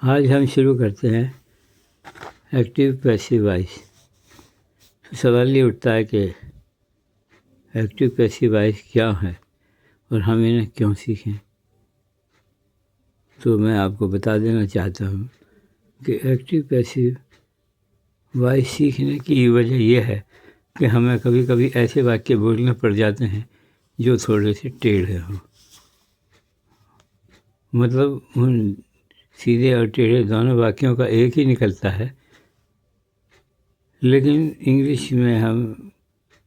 आज हम शुरू करते हैं एक्टिव पैसिव वॉइस। सवाल ये उठता है कि एक्टिव पैसिव वॉइस क्या है और हम इन्हें क्यों सीखें। तो मैं आपको बता देना चाहता हूँ कि एक्टिव पैसिव वॉइस सीखने की वजह यह है कि हमें कभी कभी ऐसे वाक्य बोलने पड़ जाते हैं जो थोड़े से टेढ़े हों। मतलब उन सीधे और टेढ़े दोनों वाक्यों का एक ही निकलता है, लेकिन इंग्लिश में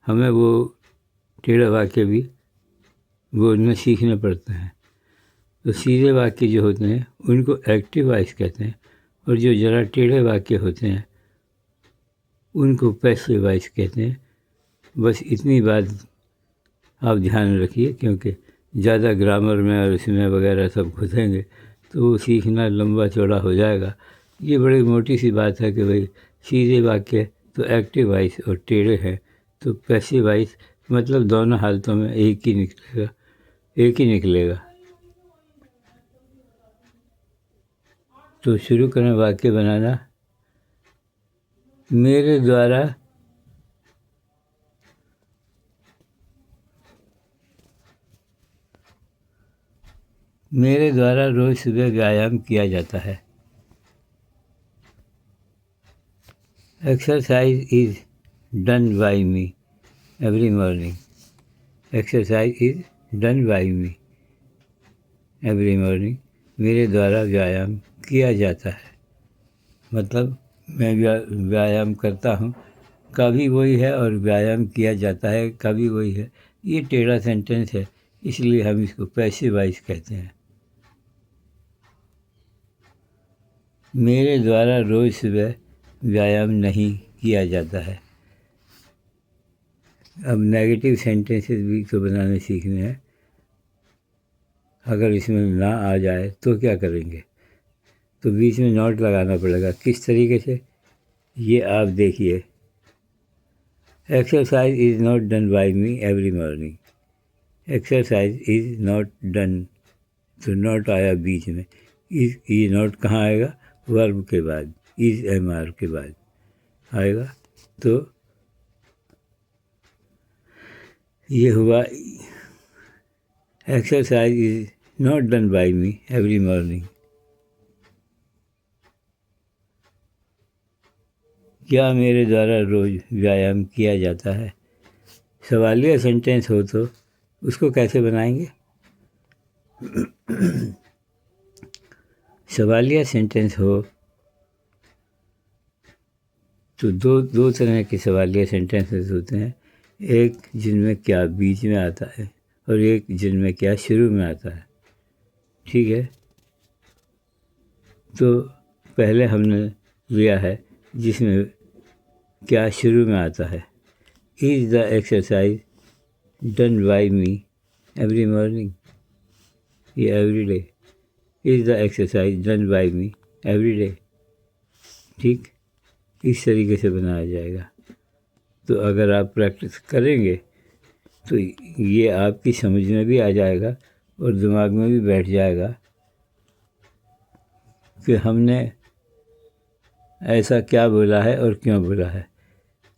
हमें वो टेढ़ा वाक्य भी बोलना सीखने पड़ते हैं। तो सीधे वाक्य जो होते हैं उनको एक्टिव वॉइस कहते हैं और जो ज़रा टेढ़े वाक्य होते हैं उनको पैसिव वॉइस कहते हैं। बस इतनी बात आप ध्यान रखिए, क्योंकि ज़्यादा ग्रामर में और इसमें वगैरह सब घुसेंगे तो वो सीखना लंबा चौड़ा हो जाएगा। ये बड़ी मोटी सी बात है कि भाई सीधे वाक्य तो एक्टिव वॉइस और टेढ़े हैं तो पैसिव वॉइस, मतलब दोनों हालतों में एक ही निकलेगा। तो शुरू करें वाक्य बनाना। मेरे द्वारा रोज़ सुबह व्यायाम किया जाता है। Exercise is done by me every morning. Exercise is done by me every morning. मेरे द्वारा व्यायाम किया जाता है, मतलब मैं व्यायाम करता हूँ, कभी वही है, और व्यायाम किया जाता है कभी वही है। ये टेढ़ा सेंटेंस है, इसलिए हम इसको पैसिव वॉइस कहते हैं। मेरे द्वारा रोज़ सुबह व्यायाम नहीं किया जाता है। अब नेगेटिव सेंटेंसेस भी तो बनाने सीखने हैं। अगर इसमें ना आ जाए तो क्या करेंगे, तो बीच में नॉट लगाना पड़ेगा। किस तरीके से, ये आप देखिए। Exercise is not done by me every morning. Exercise is not done, तो नॉट आया बीच में। ये नॉट कहाँ आएगा, वर्ब के बाद, इज़ MR के बाद आएगा। तो ये हुआ exercise is not done by me every morning. क्या मेरे द्वारा रोज़ व्यायाम किया जाता है। सवालिया सेंटेंस हो तो उसको कैसे बनाएंगे। सवालिया सेंटेंस हो तो दो तरह के सवालिया सेंटेंसेस होते हैं। एक जिनमें क्या बीच में आता है और एक जिनमें क्या शुरू में आता है। ठीक है, तो पहले हमने लिया है जिसमें क्या शुरू में आता है। Is the exercise done by me every morning, ये every day. Is the exercise done by me every day. ठीक, इस तरीके से बनाया जाएगा। तो अगर आप प्रैक्टिस करेंगे तो ये आपकी समझ में भी आ जाएगा और दिमाग में भी बैठ जाएगा कि हमने ऐसा क्या बोला है और क्यों बोला है।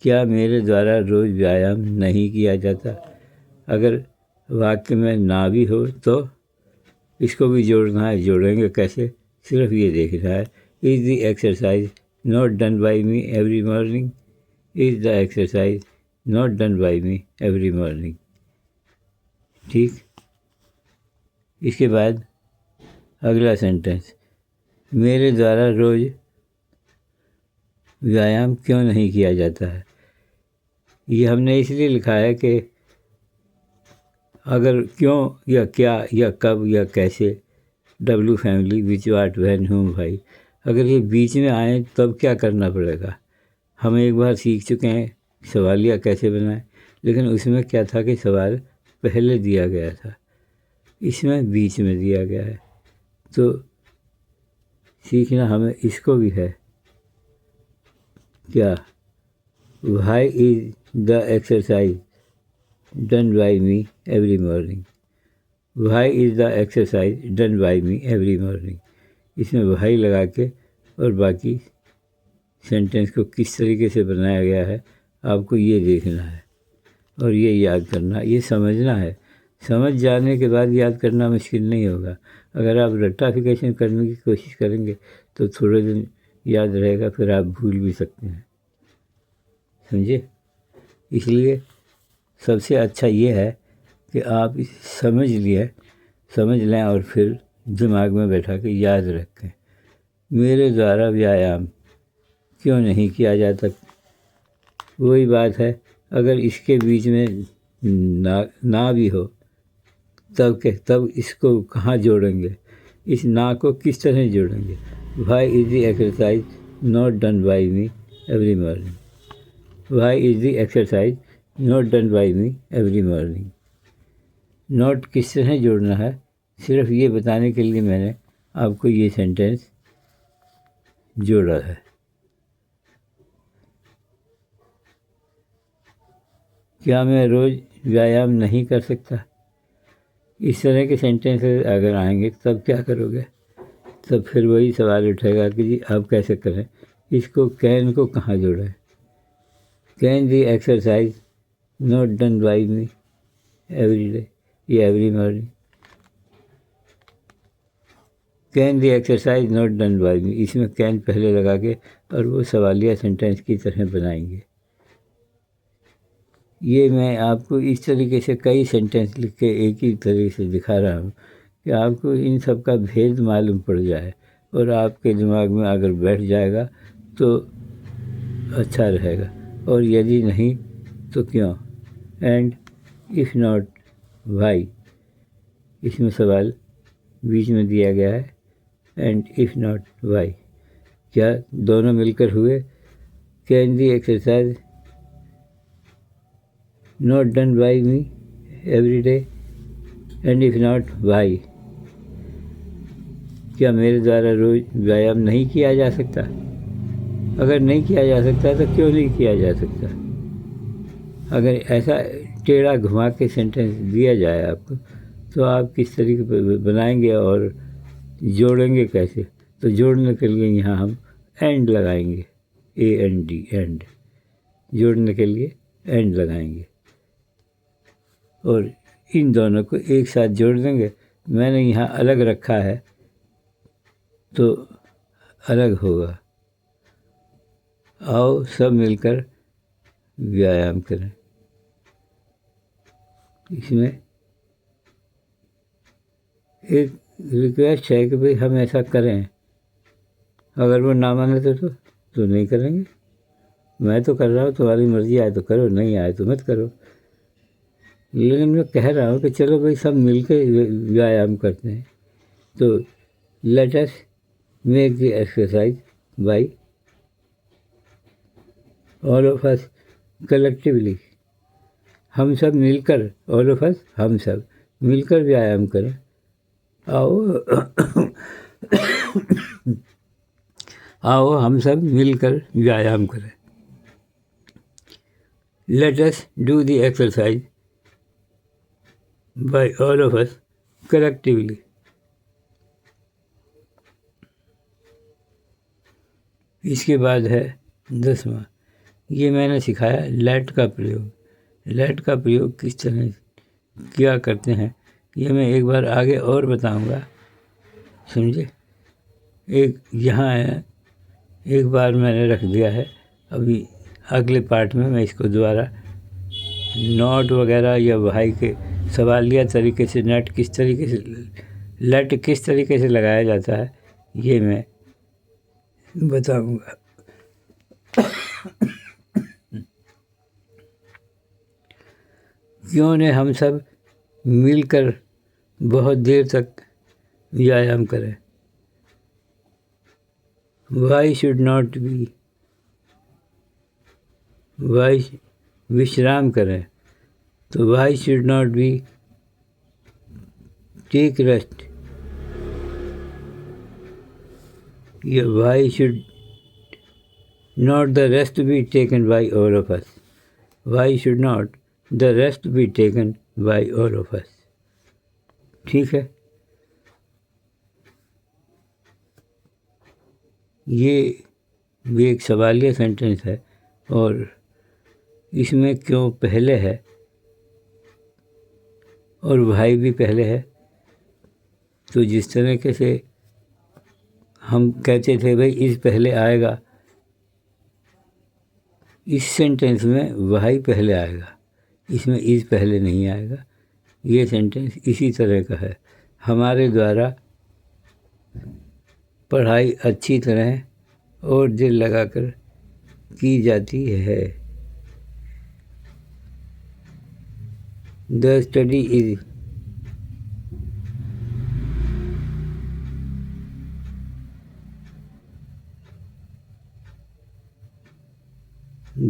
क्या मेरे द्वारा रोज़ व्यायाम नहीं किया जाता। अगर वाक्य में ना भी हो तो इसको भी जोड़ना है। जोड़ेंगे कैसे, सिर्फ ये देखना है। Is the exercise not done by me every morning. Is the exercise not done by me every morning. ठीक, इसके बाद अगला सेंटेंस, मेरे द्वारा रोज़ व्यायाम क्यों नहीं किया जाता है। ये हमने इसलिए लिखा है कि अगर क्यों या क्या या कब या कैसे, W family, which, what, when, whom, भाई, अगर ये बीच में आए तब क्या करना पड़ेगा। हम एक बार सीख चुके हैं सवालिया कैसे बनाएं, लेकिन उसमें क्या था कि सवाल पहले दिया गया था, इसमें बीच में दिया गया है। तो सीखना हमें इसको भी है। क्या, why is the exercise done by me every morning. Why is the exercise done by me every morning. इसमें वाई लगा के और बाकी सेंटेंस को किस तरीके से बनाया गया है आपको ये देखना है और ये याद करना, ये समझना है। समझ जाने के बाद याद करना मुश्किल नहीं होगा। अगर आप रट्टाफिकेशन करने की कोशिश करेंगे तो थोड़े दिन याद रहेगा, फिर आप भूल भी सकते हैं, समझे। इसलिए सबसे अच्छा ये है कि आप समझ लें और फिर दिमाग में बैठा के याद रखें। मेरे द्वारा व्यायाम क्यों नहीं किया जाता? वही बात है, अगर इसके बीच में ना भी हो तब इसको कहाँ जोड़ेंगे? इस ना को किस तरह जोड़ेंगे? Why is the exercise not done by me every morning? Why is the exercise not done by me every morning? Note किस तरह जोड़ना है सिर्फ ये बताने के लिए मैंने आपको ये सेंटेंस जोड़ा है। क्या मैं रोज़ व्यायाम नहीं कर सकता? इस तरह के सेंटेंस अगर आएंगे तब क्या करोगे? तब फिर वही सवाल उठेगा कि जी आप कैसे करें, इसको कैन को कहाँ जोड़ें? Can the exercise not done by me every day या every morning? Can the exercise not done by me, इसमें कैन पहले लगा के और वो सवालिया सेंटेंस की तरह बनाएंगे। ये मैं आपको इस तरीके से कई सेंटेंस लिख के एक ही तरीके से दिखा रहा हूँ कि आपको इन सब का भेद मालूम पड़ जाए और आपके दिमाग में अगर बैठ जाएगा तो अच्छा रहेगा, और यदि नहीं तो क्यों? एंड इफ़ नॉट वाई, इसमें सवाल बीच में दिया गया है। एंड इफ़ नॉट वाई, क्या दोनों मिलकर हुए? Can the exercise not done by me every day and if not why, क्या मेरे द्वारा रोज़ व्यायाम नहीं किया जा सकता? अगर नहीं किया जा सकता तो क्यों नहीं किया जा सकता? अगर ऐसा टेढ़ा घुमा के सेंटेंस दिया जाए आपको तो आप किस तरीके से बनाएंगे और जोड़ेंगे कैसे? तो जोड़ने के लिए यहाँ हम एंड लगाएंगे, AND, एंड। जोड़ने के लिए एंड लगाएंगे और इन दोनों को एक साथ जोड़ देंगे। मैंने यहाँ अलग रखा है तो अलग होगा। आओ सब मिलकर व्यायाम करें। इसमें एक रिक्वेस्ट है कि भाई हम ऐसा करें, अगर वो ना माने तो नहीं करेंगे। मैं तो कर रहा हूँ, तुम्हारी मर्जी आए तो करो, नहीं आए तो मत करो। लेकिन मैं कह रहा हूँ कि चलो भाई सब मिलकर व्यायाम करते हैं। तो let us make the exercise by all of us collectively. हम सब मिलकर, ऑल ऑफ अस, हम सब मिलकर व्यायाम करें। आओ हम सब मिलकर व्यायाम करें। Let us do the exercise by all of us collectively. इसके बाद है 10वां, ये मैंने सिखाया लेट का प्रयोग। लेट का प्रयोग किस तरह क्या करते हैं ये मैं एक बार आगे और बताऊंगा, समझे। एक यहाँ है, एक बार मैंने रख दिया है, अभी अगले पार्ट में मैं इसको दोबारा नॉट वगैरह या भाई के सवालिया तरीके से नेट किस तरीके से, लेट किस तरीके से लगाया जाता है ये मैं बताऊंगा। क्यों ने हम सब मिलकर बहुत देर तक व्यायाम करें? Why should not be, why विश्राम करें, तो why should not be take rest, या why should not the rest be taken by all of us, why should not the rest be taken by all of us. ठीक है। ये भी एक सवालिया सेंटेंस है और इसमें क्यों पहले है और भाई भी पहले है। तो जिस तरीके से हम कहते थे भाई इस पहले आएगा, इस सेंटेंस में भाई पहले आएगा, इसमें इस पहले नहीं आएगा। ये सेंटेंस इसी तरह का है। हमारे द्वारा पढ़ाई अच्छी तरह और दिल लगाकर की जाती है। The study is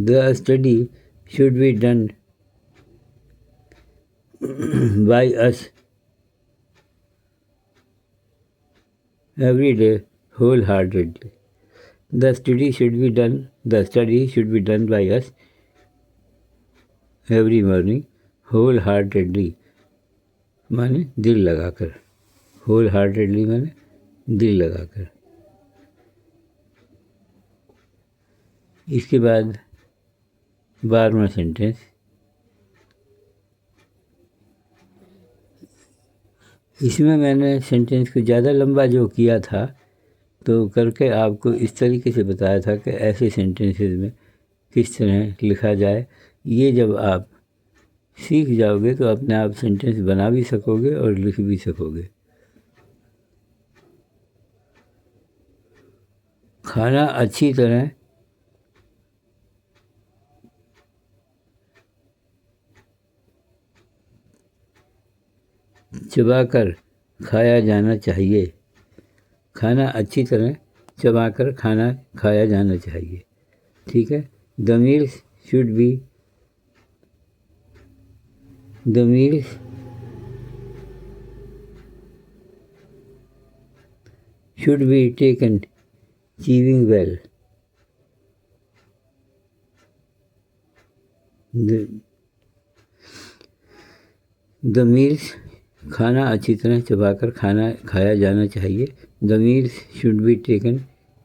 The study should be done by us every day wholeheartedly. The study should be done by us every morning wholeheartedly माने दिल लगाकर, wholeheartedly माने दिल लगाकर। इसके बाद 12वां सेंटेंस, इसमें मैंने सेंटेंस को ज़्यादा लंबा जो किया था तो करके आपको इस तरीके से बताया था कि ऐसे सेंटेंसेस में किस तरह लिखा जाए। ये जब आप सीख जाओगे तो अपने आप सेंटेंस बना भी सकोगे और लिख भी सकोगे। खाना अच्छी तरह चबाकर खाया जाना चाहिए। खाना अच्छी तरह चबाकर खाना खाया जाना चाहिए। ठीक है। The meals should be taken chewing well. The meals खाना अच्छी तरह चबाकर खाना खाया जाना चाहिए। The meals should be taken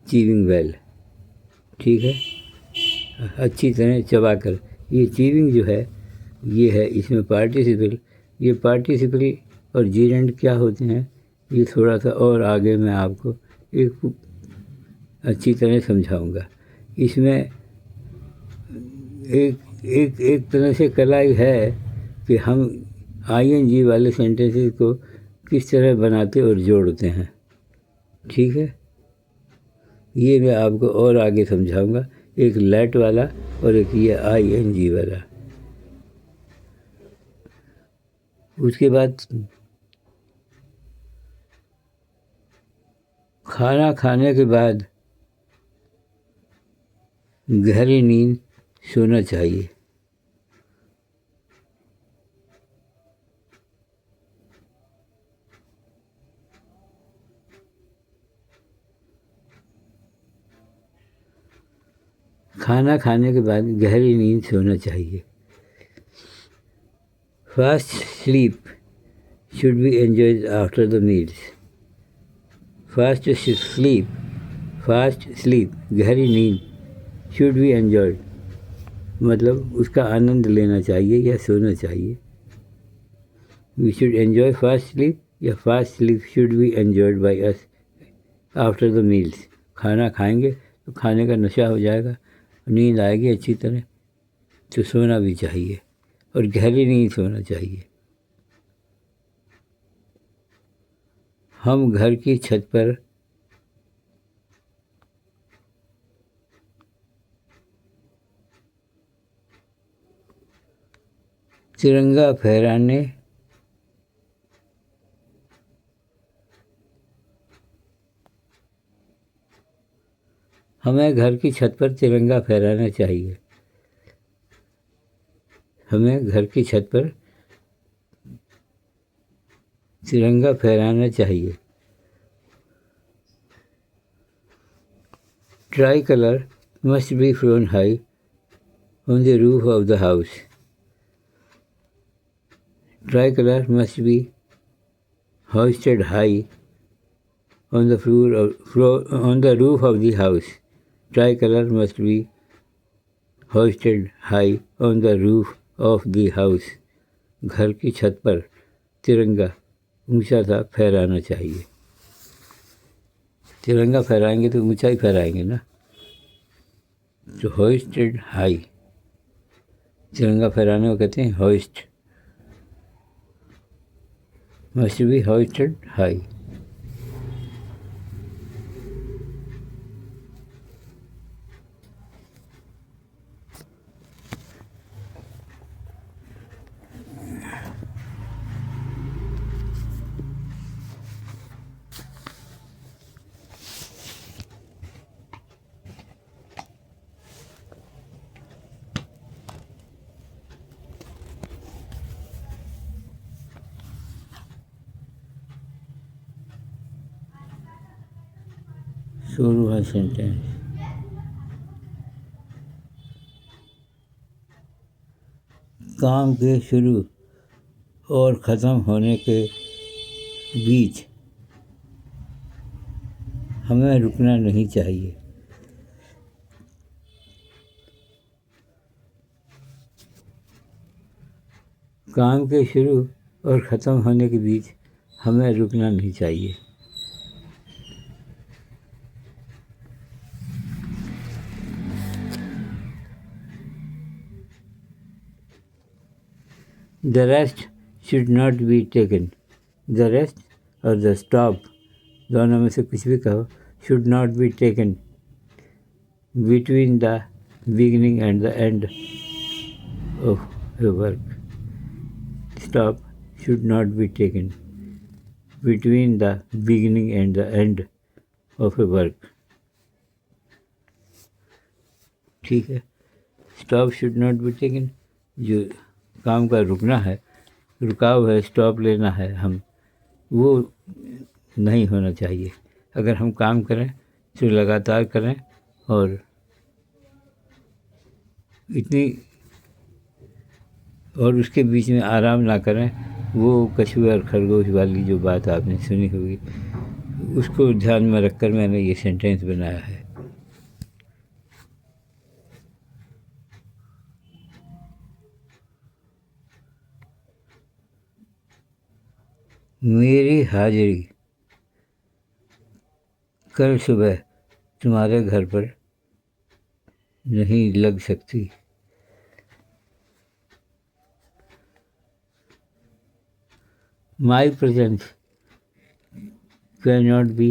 chewing well. ठीक है। अच्छी तरह चबाकर, ये चीविंग जो है ये है, इसमें पार्टिसिपल, ये पार्टिसिपल और जीरेंड क्या होते हैं ये थोड़ा सा और आगे मैं आपको एक अच्छी तरह समझाऊंगा। इसमें एक तरह से कला है कि हम ING वाले सेंटेंसेस को किस तरह बनाते और जोड़ते हैं। ठीक है। ये मैं आपको और आगे समझाऊंगा, एक लेट वाला और एक ये ING वाला। उसके बाद खाना खाने के बाद गहरी नींद सोना चाहिए। खाना खाने के बाद गहरी नींद सोना चाहिए। Fast sleep should be enjoyed after the meals. Fast sleep गहरी नींद शुड बी एंजॉयड मतलब उसका आनंद लेना चाहिए या सोना चाहिए। We should enjoy fast sleep या fast sleep should be enjoyed by us after the meals. खाना खाएंगे तो खाने का नशा हो जाएगा, नींद आएगी अच्छी तरह, तो सोना भी चाहिए और गहरी नींद सोना चाहिए। हम घर की छत पर तिरंगा फहराने हमें घर की छत पर तिरंगा फहराना चाहिए। हमें घर की छत पर तिरंगा फहराना चाहिए। Try colour must be phloem high on the roof of the house. Try colour must be hoisted high on the roof of the house. Tricolor must be hoisted high on the roof of the house. घर की छत पर तिरंगा ऊंचा सा फहराना चाहिए। तिरंगा फहराएंगे तो ऊंचा ही फहराएंगे ना। तो होइस्टेड हाई, तिरंगा फहराने को कहते हैं hoist. Must be hoisted high. शुरू है सेंटेंस। काम के शुरू और ख़त्म होने के बीच हमें रुकना नहीं चाहिए। काम के शुरू और ख़त्म होने के बीच हमें रुकना नहीं चाहिए। The rest should not be taken. The rest और the stop दोनों में से कुछ भी कहो, should not be taken between the beginning and the end of a work. Stop should not be taken between the beginning and the end of a work. ठीक है। Stop should not be taken, जो काम का रुकना है, रुकाव है, stop लेना है, हम वो नहीं होना चाहिए। अगर हम काम करें तो लगातार करें और उसके बीच में आराम ना करें। वो कछुए और खरगोश वाली जो बात आपने सुनी होगी, उसको ध्यान में रखकर मैंने ये सेंटेंस बनाया है। मेरी हाजिरी कल सुबह तुम्हारे घर पर नहीं लग सकती। My presence cannot be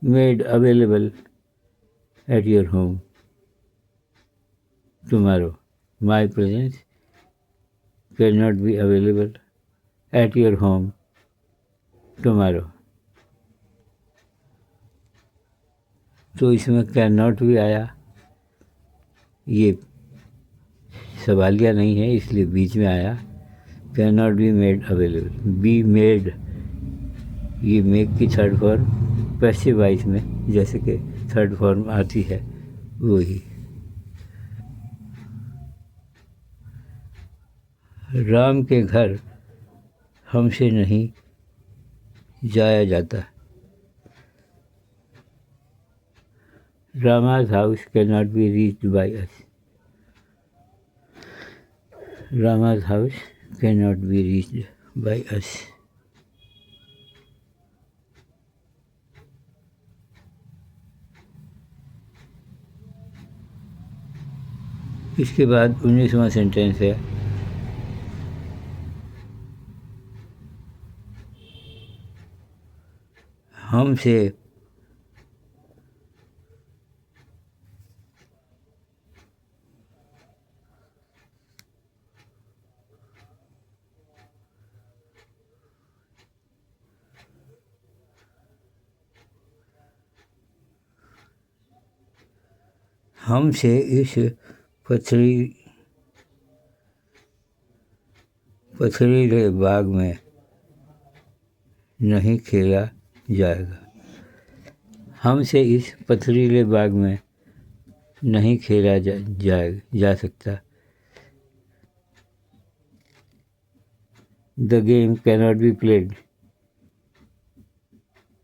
made available at your home tomorrow. My presence cannot be available at your home tomorrow. तो इसमें कैन नॉट भी आया, ये सवालिया नहीं है इसलिए बीच में आया। Can not be made available, be made, ये मेक की थर्ड फॉर्म पैसिव वॉइस में जैसे कि थर्ड फॉर्म आती है वही। राम के घर हमसे नहीं जाया जाता। Rama's house cannot be reached by us. Rama's house cannot be reached by us. इसके बाद 19वां सेंटेंस है, हमसे हमसे इस पथरीले बाग में नहीं खेला जाएगा। हमसे इस पथरीले बाग में नहीं खेला जा सकता। The game cannot be played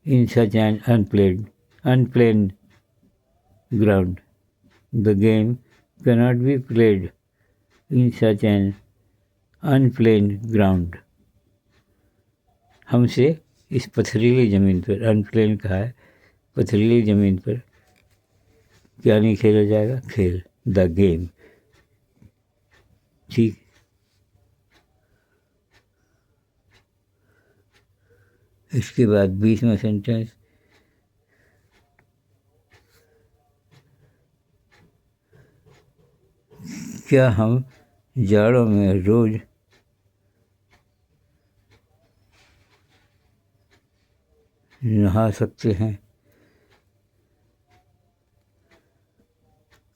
in such an unplanned ground. The game cannot be played in such an unplanned ground. हमसे इस पथरीली ज़मीन पर, अनप्लेन कहा है, पथरीली ज़मीन पर क्या नहीं खेला जाएगा? खेल, द गेम। ठीक। इसके बाद 20वां सेंटेंस, क्या हम जाड़ों में रोज़ नहा सकते हैं?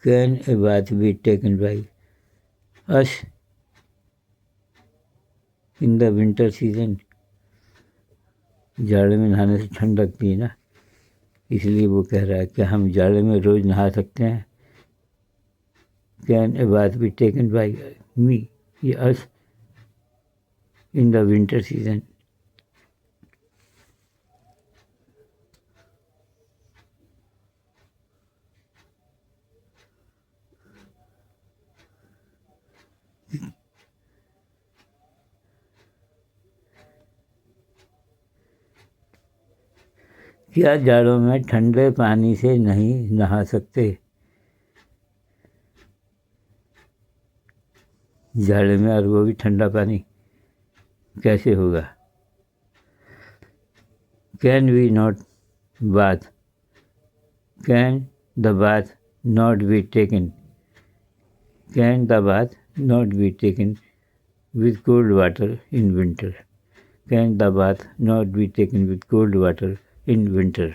Can a bath be taken by us in the winter season? जाड़े में नहाने से ठंड लगती है ना, इसलिए वो कह रहा है कि हम जाड़े में रोज़ नहा सकते हैं। Can a bath be taken by me या us in the winter season? क्या जाड़ों में ठंडे पानी से नहीं नहा सकते? जाड़े में, और वो भी ठंडा पानी कैसे होगा? Can we not bath? Can the bath not be taken? Can the bath not be taken with cold water in winter? Can the bath not be taken with cold water in winter?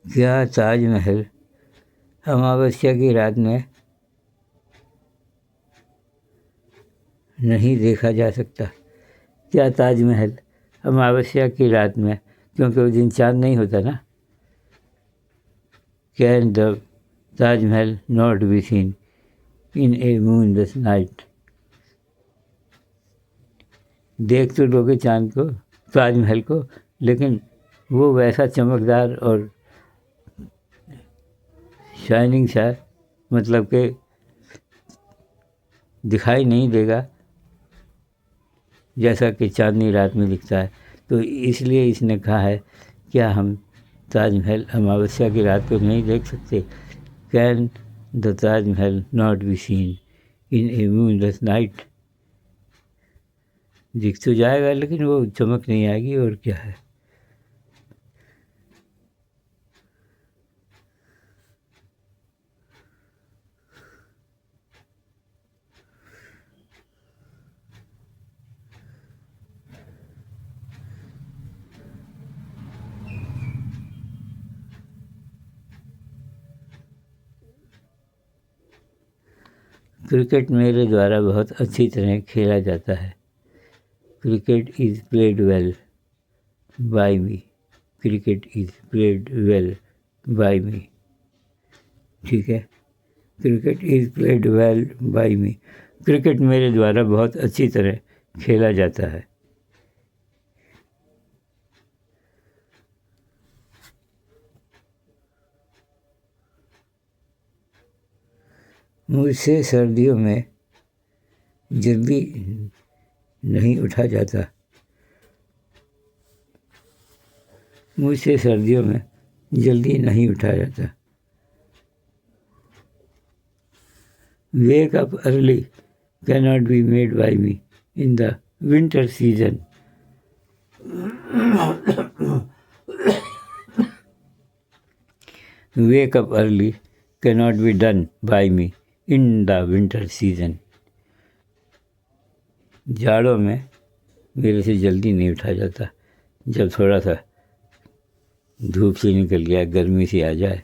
क्या ताजमहल अमावस्या की रात में नहीं देखा जा सकता? क्या ताजमहल अमावस्या की रात में, क्योंकि उस दिन चाँद नहीं होता ना। Can the Taj Mahal not be seen in A moonless night? देख तो लोगे चाँद को, ताजमहल को, लेकिन वो वैसा चमकदार और शाइनिंग सा, मतलब कि दिखाई नहीं देगा जैसा कि चांदनी रात में दिखता है। तो इसलिए इसने कहा है क्या हम ताजमहल अमावस्या की रात को नहीं देख सकते? Can the Taj Mahal not be seen in A moonless night? दिख तो जाएगा लेकिन वो चमक नहीं आएगी, और क्या है। क्रिकेट मेरे द्वारा बहुत अच्छी तरह खेला जाता है। Cricket is played well by me. Cricket is played well by me. ठीक है, cricket is played well by me. Cricket मेरे द्वारा बहुत अच्छी तरह खेला जाता है। मुझसे सर्दियों में जल्दी नहीं उठा जाता। मुझसे सर्दियों में जल्दी नहीं उठा जाता। Wake up early cannot be made by me in the winter season. Wake up early cannot be done by me in the winter season. जाड़ों में मेरे से जल्दी नहीं उठा जाता। जब थोड़ा सा धूप से निकल गया, गर्मी से आ जाए,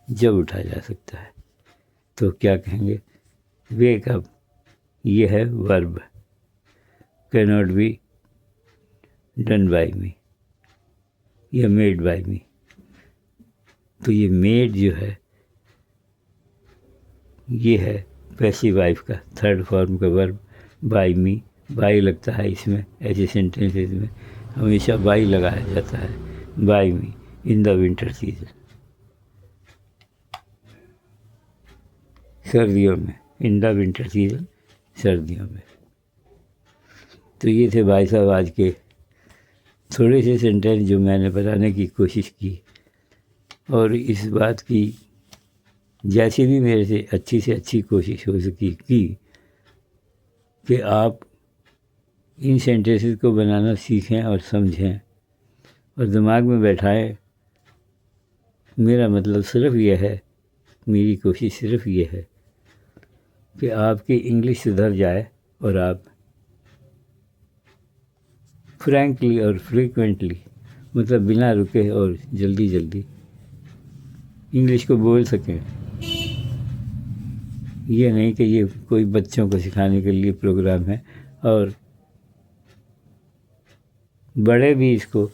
जब उठा जा सकता है। तो क्या कहेंगे, वेक अप, ये है verb, can not be done by me या मेड बाय मी। तो ये मेड जो है ये है पैसिव वाइफ का थर्ड फॉर्म का वर्ब, बाय मी। बाय लगता है इसमें, ऐसे सेंटेंसेस में हमेशा बाय लगाया जाता है, by me in the winter season, सर्दियों में, इन द विंटर सीजन, सर्दियों में। तो ये थे भाई साहब आज के थोड़े से सेंटेंस जो मैंने बताने की कोशिश की, और इस बात की जैसी भी मेरे से अच्छी कोशिश हो सकी की कि आप इन सेंटेंसेस को बनाना सीखें और समझें और दिमाग में बैठाएं। मेरा मतलब सिर्फ यह है, मेरी कोशिश सिर्फ ये है कि आपकी इंग्लिश सुधर जाए और आप फ्रैंकली और फ्रीक्वेंटली, मतलब बिना रुके और जल्दी जल्दी इंग्लिश को बोल सकें। ये नहीं कि ये कोई बच्चों को सिखाने के लिए प्रोग्राम है, और बड़े भी इसको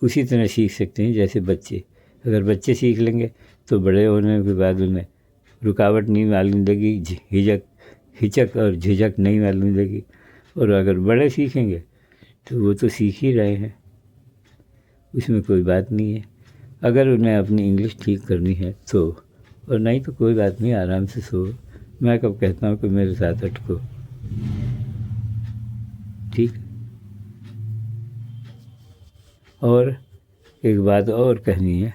उसी तरह सीख सकते हैं जैसे बच्चे। अगर बच्चे सीख लेंगे तो बड़े होने के बाद उन्हें रुकावट नहीं मालूम देगी, हिचक और झिझक नहीं मालूम देगी। और अगर बड़े सीखेंगे तो वो तो सीख ही रहे हैं, उसमें कोई बात नहीं है। अगर उन्हें अपनी इंग्लिश ठीक करनी है तो, और नहीं तो कोई बात नहीं, आराम से सो। मैं कब कहता हूँ कि मेरे साथ अटको, ठीक। और एक बात और कहनी है,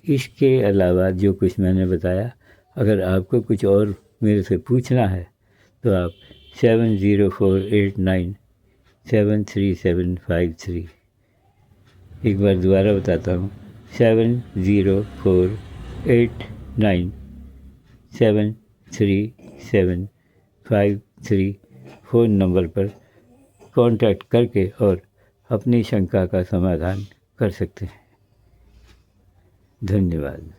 इसके अलावा जो कुछ मैंने बताया, अगर आपको कुछ और मेरे से पूछना है तो आप 7048973753, एक बार दोबारा बताता हूँ, 7048973753 फ़ोन नंबर पर कांटेक्ट करके और अपनी शंका का समाधान कर सकते हैं। धन्यवाद।